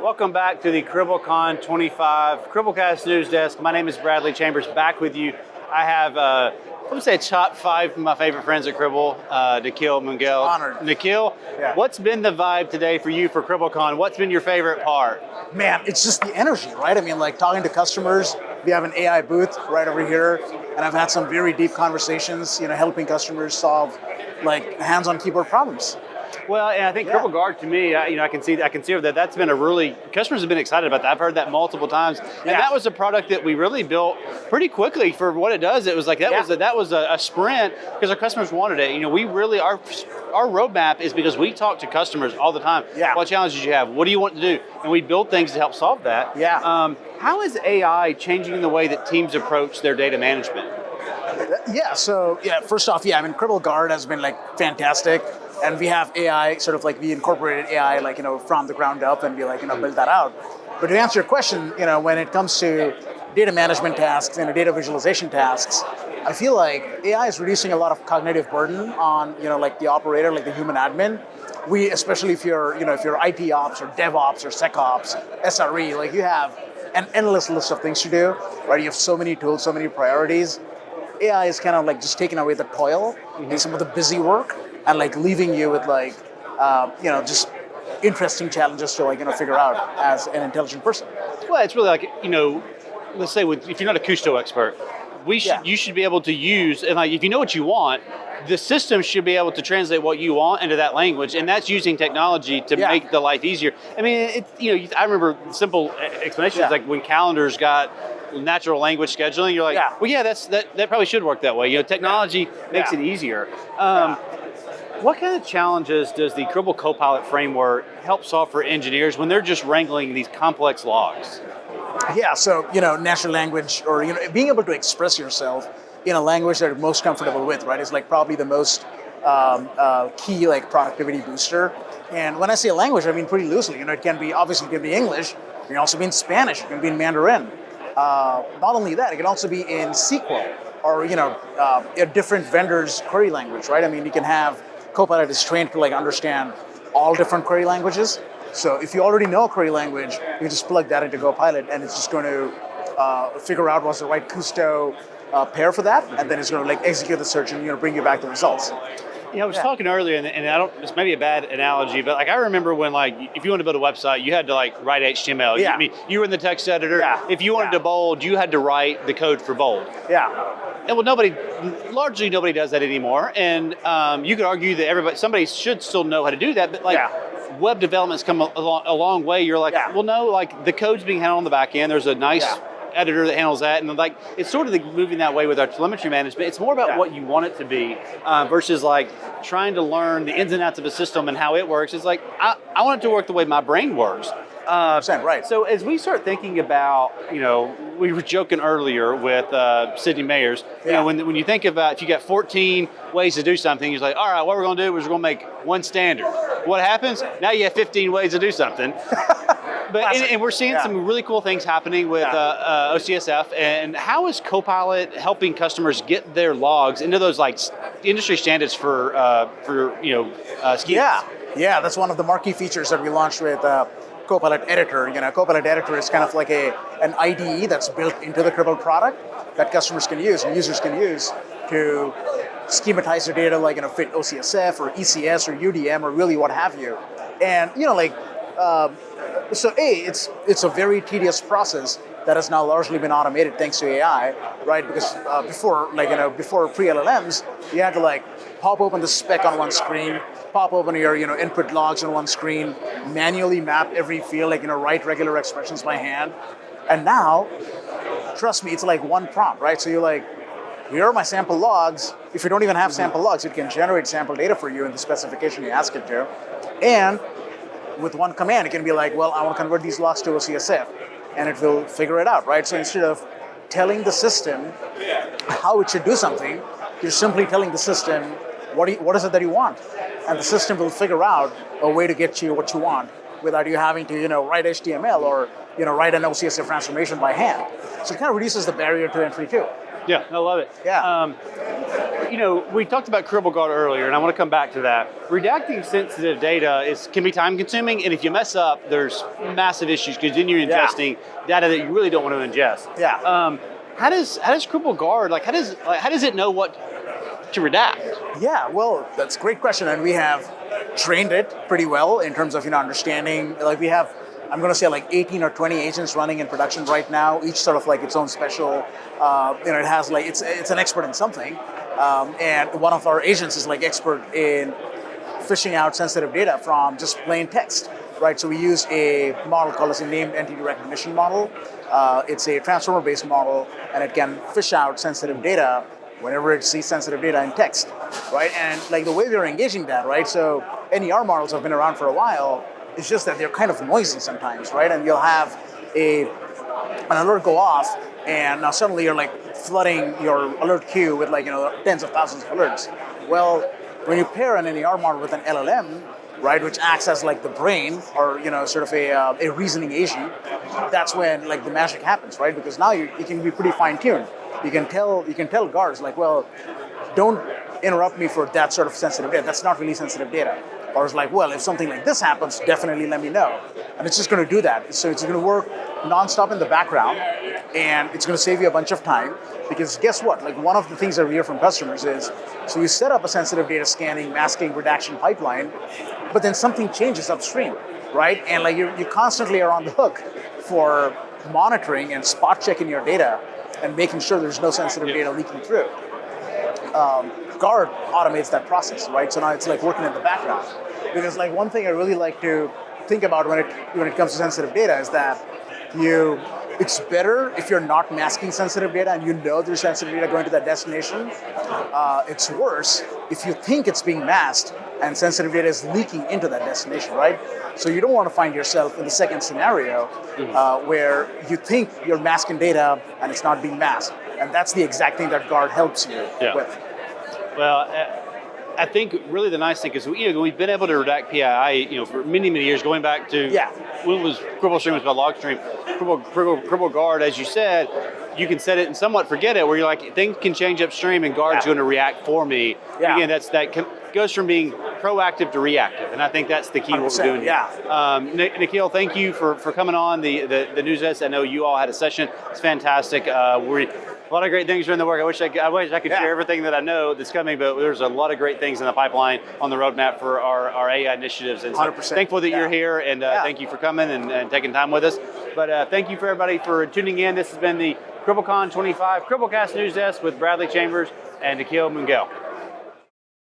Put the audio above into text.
Welcome back to the CriblCon 25 CriblCast News Desk. My name is Bradley Chambers, back with you. I have, I would say, top 5 of my favorite friends at Cribl, Nikhil Mungel. Honored. Nikhil, What's been the vibe today for you for CriblCon? What's been your favorite part? Man, it's just the energy, right? I mean, like talking to customers. We have an AI booth right over here, and I've had some very deep conversations, helping customers solve like hands-on keyboard problems. Well, and I think Cribl Guard, to me, I can see that that's been a really, customers have been excited about that. I've heard that multiple times, and that was a product that we really built pretty quickly for what it does. It was like that was a sprint because our customers wanted it. We really our roadmap is because we talk to customers all the time. What challenges you have? What do you want to do? And we build things to help solve that. How is AI changing the way that teams approach their data management? First off, I mean, Cribl Guard has been like fantastic. And we have AI, sort of like we incorporated AI from the ground up and we build that out. But to answer your question, when it comes to data management tasks and data visualization tasks, I feel like AI is reducing a lot of cognitive burden on like the operator, like the human admin. Especially if you're IT ops or DevOps or SecOps, SRE, like you have an endless list of things to do, right? You have so many tools, so many priorities. AI is kind of like just taking away the toil and some of the busy work, and like leaving you with just interesting challenges to figure out as an intelligent person. Well, it's really like, let's say if you're not a Kusto expert, you should be able to use, and like if you know what you want, the system should be able to translate what you want into that language, and that's using technology to make the life easier. I mean, I remember simple explanations like when calendars got natural language scheduling, you're like, that probably should work that way. Technology makes it easier. What kind of challenges does the Cribl Copilot framework help solve for engineers when they're just wrangling these complex logs? So natural language, or being able to express yourself in a language that you're most comfortable with, right, is like probably the most key productivity booster. And when I say a language, I mean pretty loosely. It can be English, it can also be in Spanish, it can be in Mandarin. Not only that, it can also be in SQL or a different vendor's query language, right? I mean, you can have Copilot is trained to understand all different query languages. So if you already know a query language, you just plug that into Copilot, and it's just going to figure out what's the right Kusto pair for that, and then it's going to execute the search and bring you back the results. I was talking earlier, and I don't. This may be a bad analogy, but I remember when if you want to build a website, you had to write HTML. I mean, you were in the text editor. If you wanted to bold, you had to write the code for bold. And largely nobody does that anymore. And you could argue that somebody should still know how to do that, but web development's come a long way. You're like, well, no, the code's being handled on the back end. There's a nice editor that handles that, and it's sort of moving that way with our telemetry management. It's more about what you want it to be versus trying to learn the ins and outs of a system and how it works. It's I want it to work the way my brain works. Right. So as we start thinking about, we were joking earlier with Sidney Mayers, when you think about if you got 14 ways to do something, you're like, all right, what we're going to do is we're going to make one standard. What happens? Now you have 15 ways to do something. And we're seeing some really cool things happening with OCSF. And how is Copilot helping customers get their logs into those industry standards for schemas? That's one of the marquee features that we launched with Copilot Editor. Copilot Editor is kind of like an IDE that's built into the Cribl product that customers can use and users can use to schematize their data, fit OCSF or ECS or UDM or really what have you. And it's a very tedious process that has now largely been automated thanks to AI, right? Because before pre-LLMs, you had to pop open the spec on one screen, pop open your input logs on one screen, manually map every field, write regular expressions by hand. And now, trust me, it's one prompt, right? So you're here are my sample logs. If you don't even have sample logs, it can generate sample data for you in the specification you ask it to. And with one command, it can be well, I want to convert these logs to OCSF, and it will figure it out, right? So instead of telling the system how it should do something, you're simply telling the system what is it that you want, and the system will figure out a way to get you what you want without you having to write HTML or write an OCSF transformation by hand. So it kind of reduces the barrier to entry too. Yeah, I love it. we talked about Cribl Guard earlier, and I want to come back to that. Redacting sensitive data can be time consuming, and if you mess up, there's massive issues because then you're ingesting data that you really don't want to ingest. Yeah. How does Cribl Guard, how does it know what to redact? Yeah, well, that's a great question, and we have trained it pretty well in terms of understanding. We have, I'm going to say 18 or 20 agents running in production right now, each sort of its own special. It has it's an expert in something, and one of our agents is expert in fishing out sensitive data from just plain text, right? So we use a model called as a named entity recognition model. It's a transformer-based model, and it can fish out sensitive data whenever it sees sensitive data in text, right? And the way we're engaging that, right? So NER models have been around for a while. It's just that they're kind of noisy sometimes, right? And you'll have an alert go off, and now suddenly you're flooding your alert queue with tens of thousands of alerts. Well, when you pair an NER model with an LLM, right, which acts as the brain or sort of a reasoning agent, that's when the magic happens, right? Because now you can be pretty fine-tuned. You can tell guards well, don't interrupt me for that sort of sensitive data. That's not really sensitive data. Or it's well, if something like this happens, definitely let me know. And it's just going to do that. So it's going to work nonstop in the background, and it's going to save you a bunch of time. Because guess what? One of the things that we hear from customers is, so you set up a sensitive data scanning, masking, redaction pipeline, but then something changes upstream, right? And you constantly are on the hook for monitoring and spot checking your data and making sure there's no sensitive data leaking through. Guard automates that process, right? So now it's working in the background. Because one thing I really like to think about when it comes to sensitive data is that it's better if you're not masking sensitive data and there's sensitive data going to that destination. It's worse if you think it's being masked and sensitive data is leaking into that destination, right? So you don't want to find yourself in the second scenario where you think you're masking data and it's not being masked. And that's the exact thing that Guard helps you with. Well, I think really the nice thing is we've been able to redact PII for many years, going back to when it was Cribl Stream was called Logstream. Cribl Guard, as you said, you can set it and somewhat forget it, where you're things can change upstream and Guard's going to react for me. Yeah. Again, that goes from being proactive to reactive, and I think that's the key what we're doing. Yeah. Nikhil, thank you for coming on the news desk. I know you all had a session. It's fantastic. A lot of great things are in the work. I wish I could share everything that I know that's coming, but there's a lot of great things in the pipeline on the roadmap for our AI initiatives. And so 100%. Thankful that you're here, and thank you for coming and taking time with us. But thank you for everybody for tuning in. This has been the CriblCon 25 CriblCast News Desk with Bradley Chambers and Nikhil Mungel.